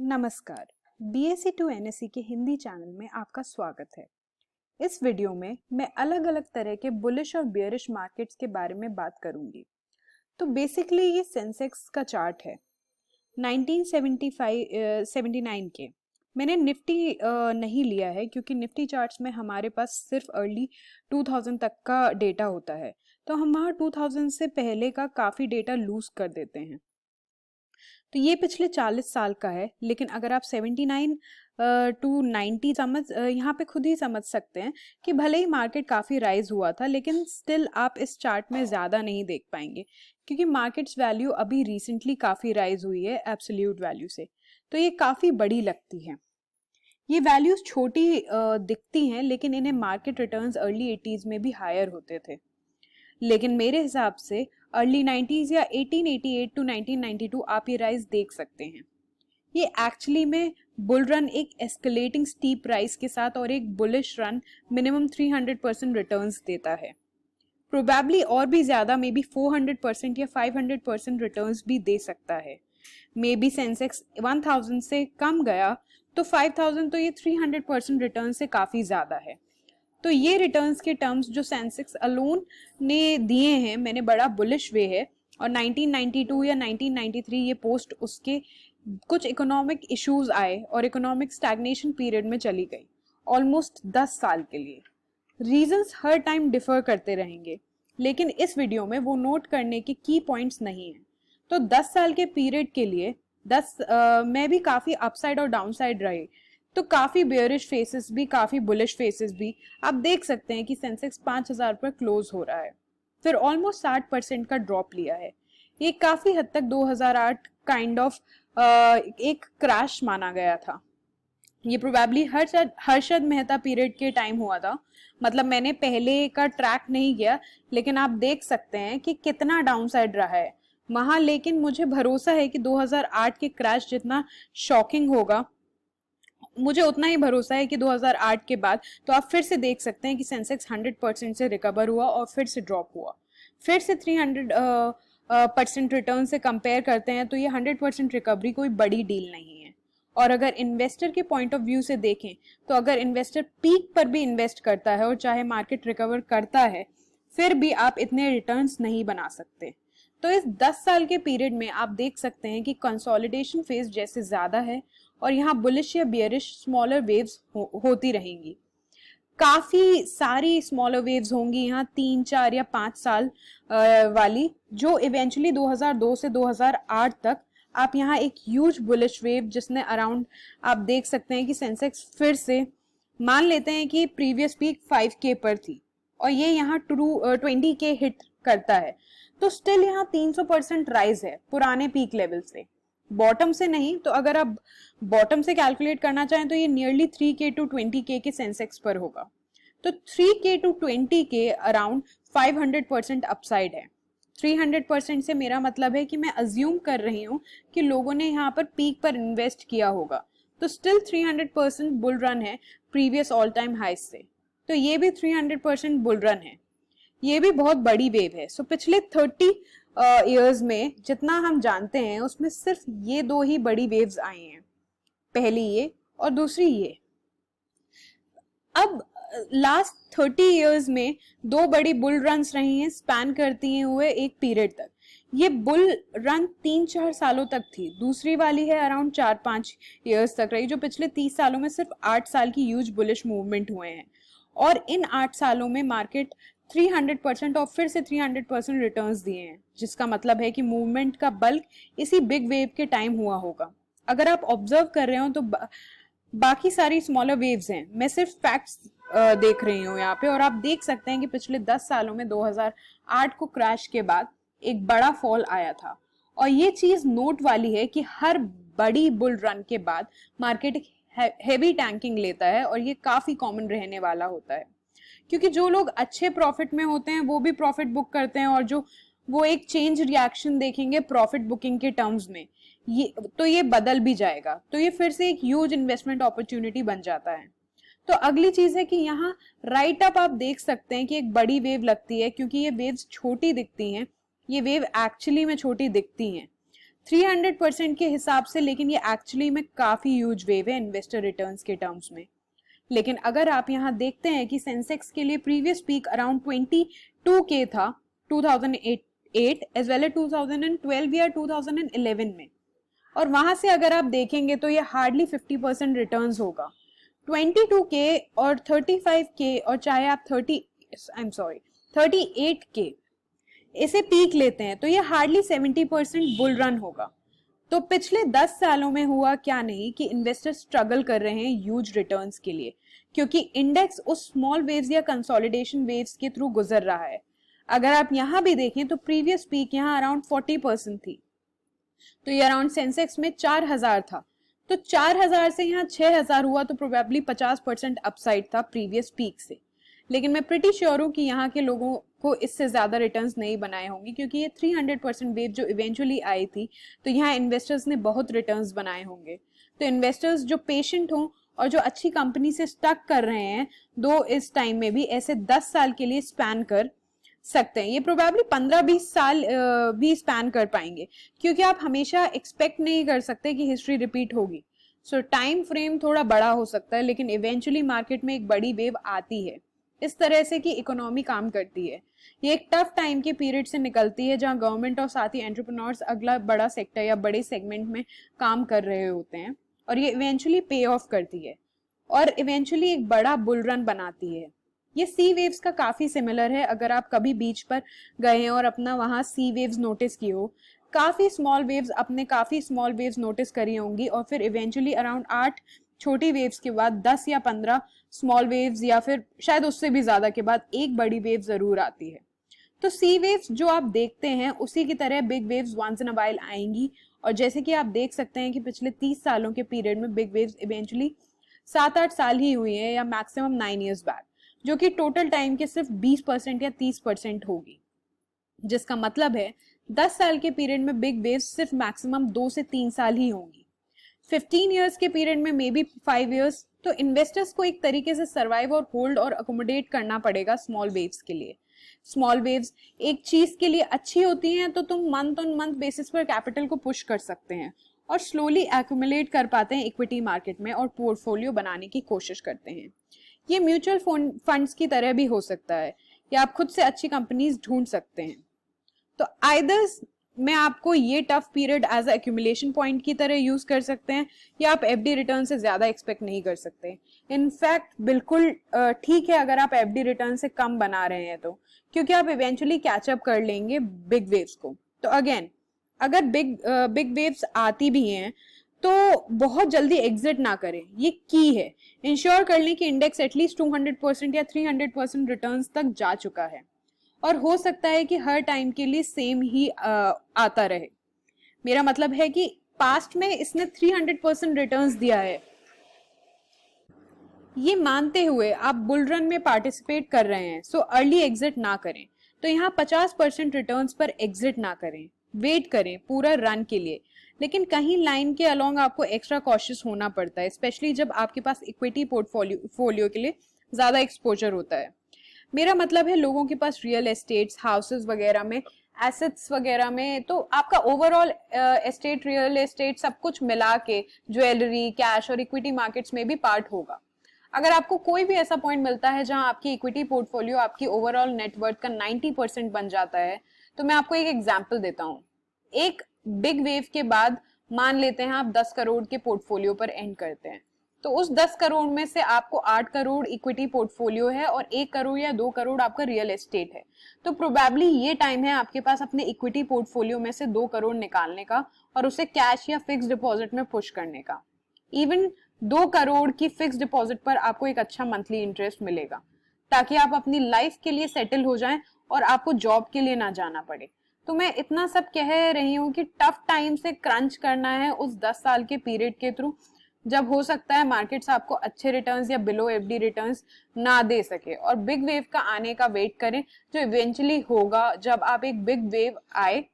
नमस्कार, BSc to NSE के Hindi channel में आपका स्वागत है। इस वीडियो में मैं अलग अलग तरह के बुलिश और बियरिश मार्केट्स के बारे में बात करूंगी। तो बेसिकली ये सेंसेक्स का चार्ट है 1979 के। मैंने निफ्टी नहीं लिया है क्योंकि निफ्टी चार्ट्स में हमारे पास सिर्फ अर्ली 2000 तक का डेटा होता है, तो हम वहाँ 2000 से पहले का काफ़ी डेटा लूज कर देते हैं। तो ये पिछले 40 साल का है, लेकिन अगर आप 79 टू 90 यहाँ पे खुद ही समझ सकते हैं कि भले ही मार्केट काफ़ी राइज हुआ था, लेकिन स्टिल आप इस चार्ट में ज़्यादा नहीं देख पाएंगे क्योंकि मार्केट्स वैल्यू अभी रिसेंटली काफ़ी राइज हुई है एब्सोल्यूट वैल्यू से, तो ये काफ़ी बड़ी लगती है। ये वैल्यूज छोटी दिखती हैं, लेकिन इन्हें मार्केट रिटर्न्स अर्ली 80s में भी हायर होते थे। लेकिन मेरे हिसाब से अर्ली 90s या 1888 टू 1992 आप ये राइज देख सकते हैं। ये एक्चुअली में बुल रन एक एस्केलेटिंग स्टीप राइज के साथ और एक बुलिश रन मिनिमम 300% रिटर्न्स देता है। प्रोबेबली और भी ज्यादा, मे बी 400% या 500% रिटर्न्स भी दे सकता है। मे बी सेंसेक्स 1000 से कम गया तो 5000, तो ये 300% रिटर्न से काफी ज्यादा है। तो ये रिटर्न्स के टर्म्स जो सेंसेक्स अलोन ने दिए हैं, मैंने बड़ा बुलिश वे है। और 1992 या 1993 ये पोस्ट उसके कुछ इकोनॉमिक इश्यूज आए और इकोनॉमिक स्टैग्नेशन पीरियड में चली गई ऑलमोस्ट 10 साल के लिए। रीजंस हर टाइम डिफर करते रहेंगे, लेकिन इस वीडियो में वो नोट करने के की पॉइंट्स नहीं है। तो 10 साल के पीरियड के लिए में भी काफी अपसाइड और डाउनसाइड रहे, तो काफी बेयरिश फेसेस भी, काफी बुलिश फेसेस भी। आप देख सकते हैं कि सेंसेक्स 5000 पर क्लोज हो रहा है, फिर ऑलमोस्ट 60% का ड्रॉप लिया है। ये काफी हद तक 2008 काइंड ऑफ एक क्रैश माना गया था। ये प्रोबेबली हर्षद मेहता पीरियड के टाइम हुआ था, मतलब मैंने पहले का ट्रैक नहीं किया, लेकिन आप देख सकते हैं कि कितना डाउनसाइड रहा है वहां। लेकिन मुझे भरोसा है कि 2008 के क्रैश जितना शॉकिंग होगा, मुझे उतना ही भरोसा है कि 2008 के बाद तो आप फिर से देख सकते हैं कि सेंसेक्स 100% से रिकवर हुआ और फिर से ड्रॉप हुआ। फिर से 300% रिटर्न से कंपेयर करते हैं तो ये 100% रिकवरी कोई बड़ी डील नहीं है। और अगर इन्वेस्टर के पॉइंट ऑफ व्यू से देखें तो अगर इन्वेस्टर पीक पर भी इन्वेस्ट करता है और चाहे मार्केट रिकवर करता है, फिर भी आप इतने रिटर्न्स नहीं बना सकते। तो इस 10 साल के पीरियड में आप देख सकते हैं कि कंसोलिडेशन फेज जैसे ज्यादा है और यहाँ बुलिश या बियरिश स्मॉलर वेव्स होती रहेंगी। काफी सारी स्मॉलर वेव्स होंगी यहाँ 3, 4 या 5 साल वाली, जो इवेंचुअली 2002 से 2008 तक आप यहाँ एक ह्यूज बुलिश वेव जिसने अराउंड, आप देख सकते हैं कि सेंसेक्स फिर से मान लेते हैं कि प्रीवियस पीक 5K पर थी और ये यहाँ 20K हिट करता है, तो स्टिल यहाँ 300% राइज है पुराने पीक लेवल से, बॉटम से नहीं। तो अगर आप बॉटम से कैलकुलेट करना चाहें तो ये नियरली 3K टू 20K के सेंसेक्स पर होगा। तो 3K to 20K around 500% upside है। 300% से मेरा मतलब है कि मैं अज्यूम कर रही हूँ कि लोगों ने यहाँ पर पीक पर इन्वेस्ट किया होगा, तो स्टिल 300% बुल रन है प्रीवियस ऑल टाइम हाइज से। तो ये भी 300% बुल रन है, ये भी बहुत बड़ी वेव है। सो पिछले 30 इयर्स में जितना हम जानते हैं उसमें सिर्फ ये 2 ही बड़ी वेव्स आई हैं, पहली ये और दूसरी ये। अब लास्ट 30 इयर्स में 2 बड़ी बुल रन्स रही हैं, स्पैन करती हैं हुए एक पीरियड तक। ये बुल रन 3-4 सालों तक थी, दूसरी वाली है अराउंड 4-5 इयर्स तक रही, जो पिछले 30 सालों में सिर्फ 8 साल की ह्यूज बुलिश मूवमेंट हुए हैं। और इन 8 सालों में मार्केट 300% और फिर से 300% रिटर्न्स दिए हैं, जिसका मतलब है कि मूवमेंट का बल्क इसी बिग वेव के टाइम हुआ होगा। अगर आप ऑब्जर्व कर रहे हो तो बाकी सारी स्मॉलर वेव्स हैं, मैं सिर्फ फैक्ट्स देख रही हूँ यहाँ पे। और आप देख सकते हैं कि पिछले 10 सालों में 2008 को क्रैश के बाद एक बड़ा फॉल आया था। और ये चीज नोट वाली है कि हर बड़ी बुल रन के बाद मार्केट हेवी टैंकिंग लेता है और ये काफी कॉमन रहने वाला होता है, क्योंकि जो लोग अच्छे प्रॉफिट में होते हैं वो भी प्रॉफिट बुक करते हैं, और जो वो एक चेंज रिएक्शन देखेंगे प्रॉफिट बुकिंग के टर्म्स में, ये बदल भी जाएगा, तो ये फिर से एक ह्यूज इन्वेस्टमेंट अपॉर्चुनिटी बन जाता है। तो अगली चीज है कि यहाँ राइट अप आप देख सकते हैं कि एक बड़ी वेव लगती है, क्योंकि ये वेव्स छोटी दिखती हैं, ये वेव एक्चुअली में छोटी दिखती हैं। 300% के हिसाब से, लेकिन ये एक्चुअली में काफी ह्यूज वेव है इन्वेस्टर रिटर्न्स के टर्म्स में। लेकिन अगर आप यहाँ देखते हैं कि सेंसेक्स के लिए प्रीवियस पीक अराउंड 22K था 2008 एज वेल एज 2012 या 2011 में, और वहां से अगर आप देखेंगे तो ये हार्डली 50% रिटर्न्स होगा। 22K और 35K और चाहे आप 38K इसे पीक लेते हैं तो ये हार्डली 70% बुल रन होगा। तो पिछले 10 सालों में हुआ क्या नहीं कि इन्वेस्टर्स स्ट्रगल कर रहे हैं ह्यूज रिटर्न्स के लिए, क्योंकि इंडेक्स उस स्मॉल वेव्स या कंसोलिडेशन वेव्स के थ्रू गुजर रहा है। अगर आप यहाँ भी देखें तो प्रीवियस पीक यहाँ अराउंड 40% थी, तो ये अराउंड सेंसेक्स में 4000 था, तो 4000 से यहाँ 6000 हुआ, तो प्रोबेबली 50% अपसाइड था प्रीवियस पीक से। लेकिन मैं प्रिटी श्योर हूँ कि यहाँ के लोगों को इससे ज्यादा रिटर्न्स नहीं बनाए होंगे, क्योंकि ये 300% वेव जो इवेंचुअली आई थी, तो यहाँ इन्वेस्टर्स ने बहुत रिटर्न्स बनाए होंगे। तो इन्वेस्टर्स जो पेशेंट हों और जो अच्छी कंपनी से स्टक कर रहे हैं, दो इस टाइम में भी ऐसे 10 साल के लिए स्पैन कर सकते हैं। ये प्रोबेबली 15-20 साल भी स्पैन कर पाएंगे, क्योंकि आप हमेशा एक्सपेक्ट नहीं कर सकते कि हिस्ट्री रिपीट होगी। सो टाइम फ्रेम थोड़ा बड़ा हो सकता है, लेकिन इवेंचुअली मार्केट में एक बड़ी वेव आती है। इस तरह से कि इकोनॉमी काम करती है। ये एक टफ टाइम के पीरियड से निकलती है, जहां गवर्नमेंट और साथ ही एंटरप्रेन्योर्स अगला बड़ा सेक्टर या बड़े सेगमेंट में काम कर रहे होते हैं, और ये इवेंचुअली पे ऑफ करती है और इवेंचुअली एक बड़ा बुल रन बनाती है। ये सी वेव्स का काफी सिमिलर है। अगर आप कभी बीच पर गए हैं और अपना वहां सी वेव्स नोटिस की हो, काफी स्मॉल वेव्स नोटिस करी होंगी, और फिर इवेंचुअली अराउंड 8 छोटी वेव्स के बाद 10 या 15 स्मॉल वेव्स, या फिर शायद उससे भी ज्यादा के बाद एक बड़ी वेव जरूर आती है। तो सी वेव्स जो आप देखते हैं उसी की तरह big waves once in a while आएंगी, और जैसे कि आप देख सकते हैं कि पिछले 30 सालों के पीरियड में बिग वेव्स इवेंचुअली 7-8 साल ही हुई है, या मैक्सिमम 9 ईयर्स बैक, जो कि टोटल टाइम के सिर्फ 20% या 30% होगी। जिसका मतलब है 10 साल के पीरियड में बिग वेव्स सिर्फ मैक्सिमम 2 से 3 साल ही होंगी। 15 ईयर्स के पीरियड में मे बी 5 ईयर्स। तो इन्वेस्टर्स को एक तरीके से सर्वाइव और होल्ड और अकोमोडेट करना पड़ेगा स्मॉल वेव्स के लिए। स्मॉल वेव्स एक चीज के लिए अच्छी होती हैं, तो तुम मंथ ऑन मंथ बेसिस पर कैपिटल को पुश कर सकते हैं और स्लोली एक्यूमुलेट कर पाते हैं इक्विटी मार्केट में और पोर्टफोलियो बनाने की कोशिश करते हैं। ये म्यूचुअल फंड्स की तरह भी हो सकता है, या आप खुद से अच्छी कंपनीज ढूंढ सकते हैं। तो आइदर में आपको ये tough period as accumulation point की तरह यूज कर सकते हैं, या आप एफडी रिटर्न से ज्यादा एक्सपेक्ट नहीं कर सकते। इनफैक्ट बिल्कुल ठीक है अगर आप एफडी रिटर्न से कम बना रहे हैं, तो क्योंकि आप इवेंचुअली कैचअप कर लेंगे बिग वेव्स को। तो अगेन अगर बिग वेव्स आती भी हैं तो बहुत जल्दी एग्जिट ना करें, ये की है। इंश्योर कर लें कि इंडेक्स एटलीस्ट 200% या 300% रिटर्न्स तक जा चुका है, और हो सकता है कि हर टाइम के लिए सेम ही आता रहे। मेरा मतलब है कि पास्ट में इसने 300% रिटर्न्स दिया है। ये मानते हुए आप बुल रन में पार्टिसिपेट कर रहे हैं, सो अर्ली एग्जिट ना करें। तो यहाँ 50% रिटर्न्स पर एग्जिट ना करें, वेट करें पूरा रन के लिए। लेकिन कहीं लाइन के अलोंग आपको एक्स्ट्रा कॉशियस होना पड़ता है, स्पेशली जब आपके पास इक्विटी पोर्टफोलियो के लिए ज्यादा एक्सपोजर होता है। मेरा मतलब है लोगों के पास रियल एस्टेट्स, हाउसेस वगैरह में, एसेट्स वगैरह में, तो आपका ओवरऑल एस्टेट, रियल एस्टेट सब कुछ मिला के ज्वेलरी, कैश और इक्विटी मार्केट्स में भी पार्ट होगा। अगर आपको कोई भी ऐसा पॉइंट मिलता है जहां आपकी इक्विटी पोर्टफोलियो आपकी ओवरऑल नेटवर्थ का 90% बन जाता है, तो मैं आपको एक एग्जांपल देता हूं। एक बिग वेव के बाद मान लेते हैं आप 10 करोड़ के पोर्टफोलियो पर एंड करते हैं, तो उस 10 करोड़ में से आपको 8 करोड़ इक्विटी पोर्टफोलियो है और 1 करोड़ या 2 करोड़ आपका रियल एस्टेट है। तो प्रोबेबली ये टाइम है आपके पास अपने इक्विटी पोर्टफोलियो में से 2 करोड़ निकालने का और उसे कैश या फिक्स डिपॉजिट में पुश करने का। इवन 2 करोड़ की फिक्स डिपॉजिट पर आपको एक अच्छा मंथली इंटरेस्ट मिलेगा, ताकि आप अपनी लाइफ के लिए सेटल हो जाएं और आपको जॉब के लिए ना जाना पड़े। तो मैं इतना सब कह रही हूँ कि टफ टाइम से क्रंच करना है उस 10 साल के पीरियड के थ्रू, जब हो सकता है मार्केट्स आपको अच्छे रिटर्न्स या बिलो एफडी रिटर्न्स ना दे सके, और बिग वेव का आने का वेट करें, जो इवेंचुअली होगा। जब आप एक बिग वेव आए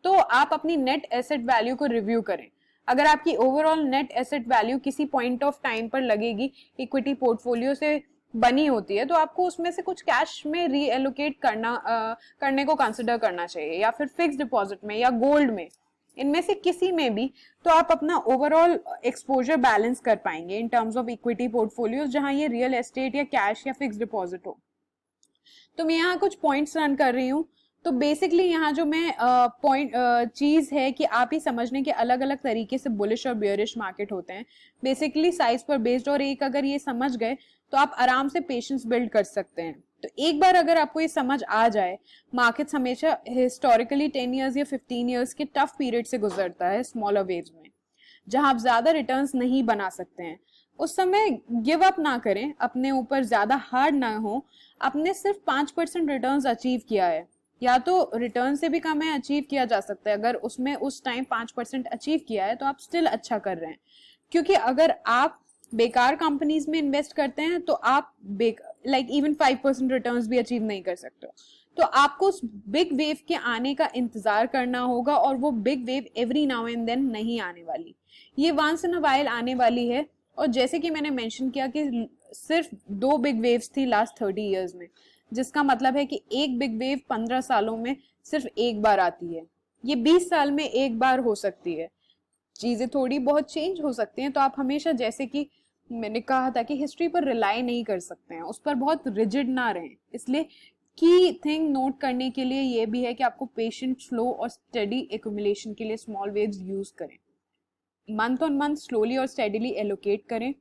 तो आप अपनी नेट एसेट वैल्यू को रिव्यू करें। अगर आपकी ओवरऑल नेट एसेट वैल्यू किसी पॉइंट ऑफ टाइम पर लगेगी इक्विटी पोर्टफोलियो से बनी होती है, तो आपको उसमें से कुछ कैश में रीएलोकेट करने को कंसिडर करना चाहिए, या फिर फिक्स डिपॉजिट में या गोल्ड में, इनमें से किसी में भी, तो आप अपना ओवरऑल एक्सपोजर बैलेंस कर पाएंगे in terms of equity portfolios, जहां ये रियल एस्टेट या कैश या फिक्स डिपॉजिट हो। तो मैं यहाँ कुछ पॉइंट्स रन कर रही हूँ। तो बेसिकली यहाँ जो मैं पॉइंट चीज है कि आप ही समझने के अलग अलग तरीके से बुलिश और बियरिश मार्केट होते हैं, बेसिकली साइज पर बेस्ड, और एक अगर ये समझ गए तो आप आराम से पेशेंस बिल्ड कर सकते हैं। तो एक बार अगर आपको ये समझ आ जाए, मार्केट्स हमेशा हिस्टोरिकली 10 इयर्स या 15 इयर्स के टफ पीरियड से गुजरता है स्मॉलर वेव्स में, जहां आप ज्यादा रिटर्न्स नहीं बना सकते हैं। उस समय गिव अप ना करें, अपने ऊपर ज्यादा हार्ड ना हो। आपने सिर्फ 5% रिटर्न्स अचीव किया है, या तो रिटर्न से भी कम है, अचीव किया जा सकता है। अगर उसमें उस टाइम 5% अचीव किया है तो आप स्टिल अच्छा कर रहे हैं, क्योंकि अगर आप बेकार कंपनीज में इन्वेस्ट करते हैं तो आप लाइक इवन 5% रिटर्न्स भी अचीव नहीं कर सकते हो। तो आपको उस बिग वेव के आने का इंतजार करना होगा, और वो big wave every now and then नहीं आने वाली, ये वंस इन अ वाइल आने वाली है। और जैसे कि मैंने मेंशन किया कि सिर्फ 2 बिग वेव्स थी लास्ट 30 इयर्स में, जिसका मतलब है कि एक बिग वेव 15 सालों में सिर्फ एक बार आती है। ये 20 साल में एक बार हो सकती है। चीजें थोड़ी बहुत चेंज हो सकती हैं, तो आप हमेशा, जैसे कि मैंने कहा था, कि हिस्ट्री पर रिलाई नहीं कर सकते हैं, उस पर बहुत रिजिड ना रहें। इसलिए की थिंग नोट करने के लिए ये भी है कि आपको पेशेंट, स्लो और स्टडी एक्यूमुलेशन के लिए स्मॉल वेव्स यूज करें। मंथ ऑन मंथ स्लोली और स्टेडीली एलोकेट करें,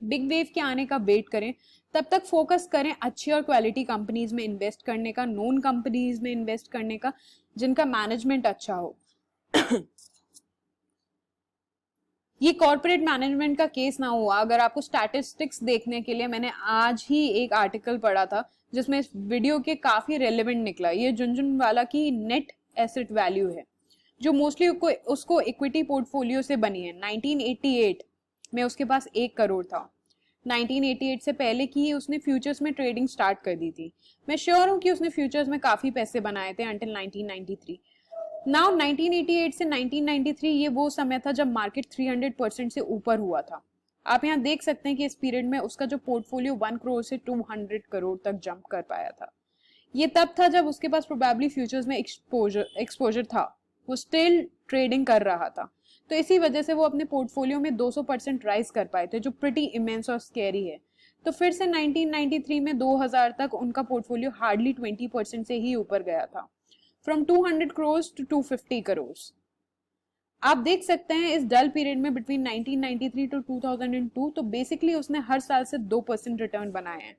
बिग वेव के आने का वेट करें। तब तक फोकस करें अच्छी और क्वालिटी कंपनीज में इन्वेस्ट करने का, नोन कंपनीज में इन्वेस्ट करने का, जिनका मैनेजमेंट अच्छा हो। ये कॉर्पोरेट मैनेजमेंट का केस ना हुआ। अगर आपको स्टैटिस्टिक्स देखने के लिए, मैंने आज ही एक आर्टिकल पढ़ा था जिसमें इस वीडियो के काफी रेलेवेंट निकला। ये झुनझुनवाला की नेट एसेट वैल्यू है, जो मोस्टली उसको इक्विटी पोर्टफोलियो से बनी है। 1988 में उसके पास 1 करोड़ था। 1988 से पहले की ही उसने फ्यूचर्स में ट्रेडिंग स्टार्ट कर दी थी। मैं श्योर हूं कि उसने फ्यूचर्स में काफी पैसे बनाए थे अंटिल 1993। नाउ 1988 से 1993 ये वो समय था जब मार्केट 300% से ऊपर हुआ था। आप यहाँ देख सकते हैं कि इस पीरियड में उसका जो पोर्टफोलियो 1 करोड़ से 200 करोड़ तक जंप कर पाया था। ये तब था जब उसके पास प्रोबेबली फ्यूचर्स में एक्सपोजर था, वो स्टिल ट्रेडिंग कर रहा था। तो इसी वजह से वो अपने पोर्टफोलियो में 200% राइज कर पाए थे, जो प्रिटी इमेंस और स्कैरी है। तो फिर से 1993 में 2000 तक उनका पोर्टफोलियो हार्डली 20% से ही ऊपर गया था, फ्रॉम 200 करोड़ टू 250 करोड़। आप देख सकते हैं इस डल पीरियड में बिटवीन 1993 टू 2002, तो बेसिकली उसने हर साल से 2% रिटर्न बनाए हैं।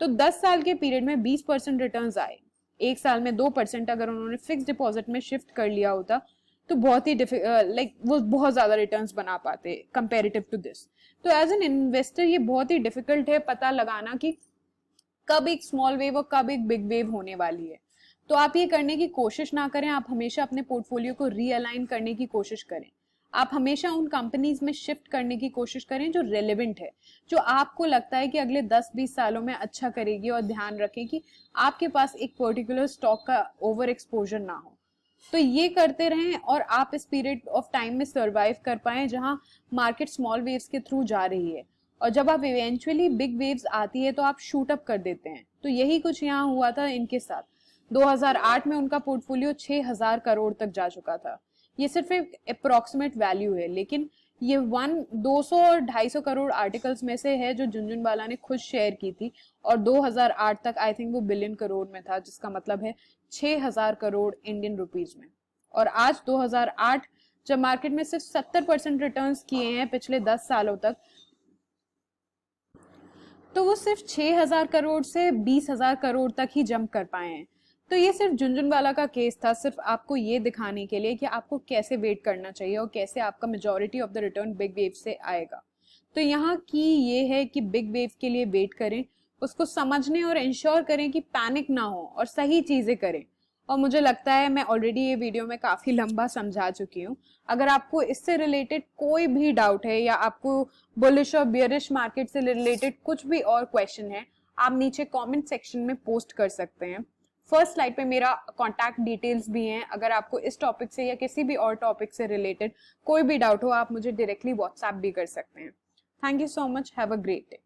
तो 10 साल के पीरियड में 20% रिटर्न्स आए। एक साल में 2% अगर उन्होंने फिक्स डिपॉजिट में शिफ्ट कर लिया होता तो बहुत ही लाइक वो बहुत ज्यादा रिटर्न्स बना पाते कंपेरेटिव टू दिस। तो एज एन इन्वेस्टर ये बहुत ही डिफिकल्ट है पता लगाना कि कब एक स्मॉल वेव और कब एक बिग वेव होने वाली है। तो आप ये करने की कोशिश ना करें, आप हमेशा अपने पोर्टफोलियो को रीअलाइन करने की कोशिश करें। आप हमेशा उन कंपनीज में शिफ्ट करने की कोशिश करें जो रेलेवेंट है, जो आपको लगता है कि अगले 10-20 सालों में अच्छा करेगी, और ध्यान रखें कि आपके पास एक पर्टिकुलर स्टॉक का ओवर एक्सपोजर ना हो। तो ये करते रहें और आप इस पीरियड ऑफ टाइम में सर्वाइव कर पाएं जहां मार्केट स्मॉल वेव्स के थ्रू जा रही है, और जब आप इवेंचुअली बिग वेव्स आती है तो आप शूट अप कर देते हैं। तो यही कुछ यहाँ हुआ था इनके साथ। 2008 में उनका पोर्टफोलियो 6000 करोड़ तक जा चुका था। ये सिर्फ एक अप्रोक्सीमेट वैल्यू है, लेकिन ये 200 और 250 करोड़ आर्टिकल्स में से है जो झुनझुनवाला ने खुद शेयर की थी, और 2008 तक आई थिंक वो बिलियन करोड़ में था, जिसका मतलब है 6000 करोड़ इंडियन रुपीज में। और आज 2008 जब मार्केट में सिर्फ 70% रिटर्न्स किए हैं पिछले 10 सालों तक, तो वो सिर्फ 6000 करोड़ से 20000 करोड़ तक ही जंप कर पाए हैं। तो ये सिर्फ झुनझुनवाला का केस था, सिर्फ आपको ये दिखाने के लिए कि आपको कैसे वेट करना चाहिए और कैसे आपका majority of the return big wave से आएगा। तो यहाँ की ये है कि बिग वेव के लिए वेट करें, उसको समझने और इंश्योर करें कि पैनिक ना हो और सही चीजें करें। और मुझे लगता है मैं ऑलरेडी ये वीडियो में काफी लंबा समझा चुकी हूँ। अगर आपको इससे रिलेटेड कोई भी डाउट है, या आपको बुलिश और बियरिश मार्केट से रिलेटेड कुछ भी और क्वेश्चन है, आप नीचे कमेंट सेक्शन में पोस्ट कर सकते हैं। फर्स्ट स्लाइड पे मेरा कॉन्टैक्ट डिटेल्स भी हैं। अगर आपको इस टॉपिक से या किसी भी और टॉपिक से रिलेटेड कोई भी डाउट हो, आप मुझे डायरेक्टली व्हाट्सएप भी कर सकते हैं। Thank you so much, have a great day.